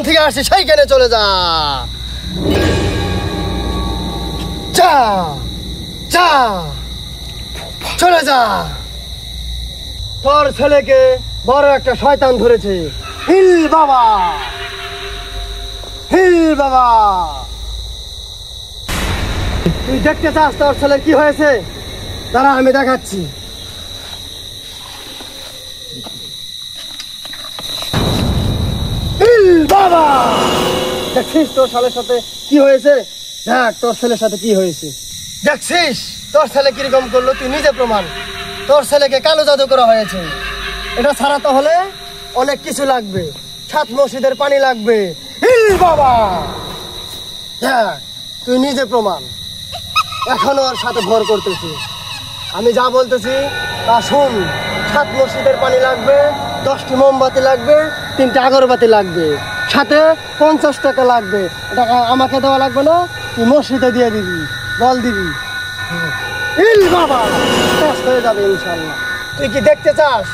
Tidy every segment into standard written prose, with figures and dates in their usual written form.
থেকে আসছি সেইখানে চলে যা। যা যা চলে যা। তোর ছেলেকে বড় একটা শয়তান ধরেছে। হিল বাবা, হিল বাবা। তুই দেখতে চাস তোর ছেলের কি হয়েছে? দাঁড়া, আমি দেখাচ্ছি। হিল বাবা। দেখছিস তোর ছেলের সাথে কি হয়েছে? দেখ তোর ছেলের সাথে কি হয়েছে। দেখছিস তোর ছেলে কিরকম করলো? তুই নিজে প্রমাণ। তোর ছেলেকে কালো জাদু করা হয়েছে। এটা ছাড়াতে হলে অনেক কিছু লাগবে। 7 মসজিদের পানি লাগবে। হিল বাবা। দেখ তুই নিজে প্রমাণ। এখনো ওর সাথে ভর করতেছি। আমি যা বলতেছি তা শুন। 7 মসজিদের পানি লাগবে, 10টি মোমবাতি লাগবে, 3টে আগরবাতি লাগবে, সাথে 50 টাকা লাগবে। এটা আমাকে দেওয়া লাগবে না, তুই মসজিদে দিয়ে দিবি, বল দিবি। হিল বাবা, শেষ হয়ে যাবে ইনশাল্লাহ। তুই কি দেখতে চাস?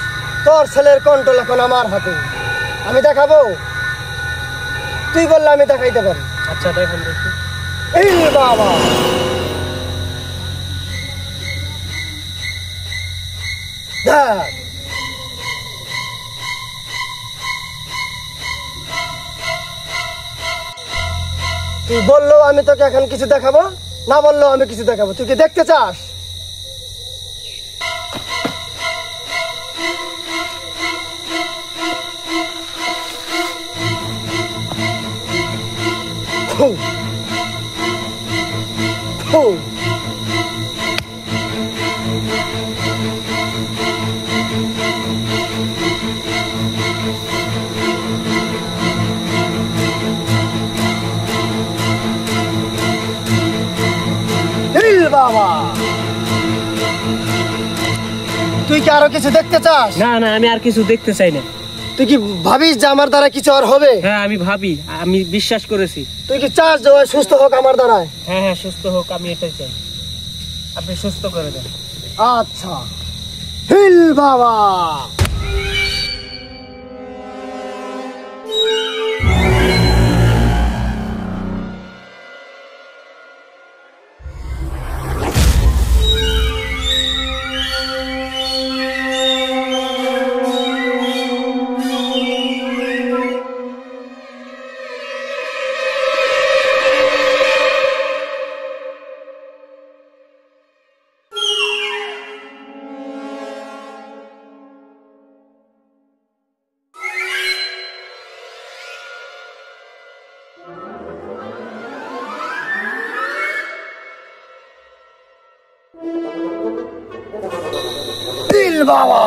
তোর ছেলের কন্ট্রোল এখন আমার হাতে। আমি দেখাবো? তুই বললে আমি দেখাইতে পারি। আচ্ছা দেখুন দেখি। হিল বাবা। দেখ তুই বললো আমি তোকে এখন কিছু দেখাবো, না বললো আমি কিছু দেখাবো। তুই কি দেখতে চাস? বাবা, তুই কি আরো কিছু দেখতে চাস? না না, আমি আর কিছু দেখতে চাই না। তুই কি ভাবিস যে আমার দ্বারা কিছু আর হবে? হ্যাঁ আমি ভাবি, আমি বিশ্বাস করেছি। তুই কি চাস যে ওই সুস্থ হোক আমার দ্বারায়? হ্যাঁ হ্যাঁ, সুস্থ হোক, আমি এটাই চাই। আপনি সুস্থ করে দেন। আচ্ছা, হিল বাবা। বাবা,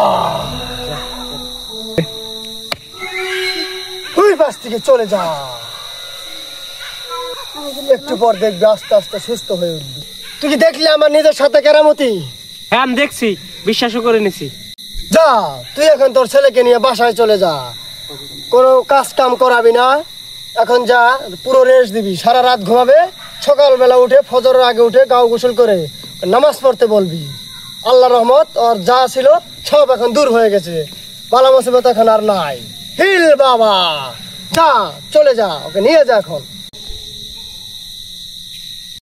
ওই পাশ থেকে চলে যা। একটু পর দেখবি আস্তে আস্তে সুস্থ হয়ে উঠবি। তুই কি দেখলি আমার নিজের সাথে কেরামতি? হ্যাঁ আমি দেখছি, বিশ্বাসও করে নিছি। যা, তুই এখন তোর ছেলেকে নিয়ে বাসায় চলে যা। কোনো কাজ কাম করাবি না। এখন যা, পুরো রেস্ট দিবি। সারা রাত ঘুমাবে, সকালবেলা উঠে ফজরের আগে উঠে গাও গোসল করে নামাজ পড়তে বলবি। আল্লাহ রহমত আর যা ছিল সব এখন দূর হয়ে গেছে। বালা মুসিবত এখন আর নাই। হিল বাবা, যা চলে যা, ওকে নিয়ে যা এখন।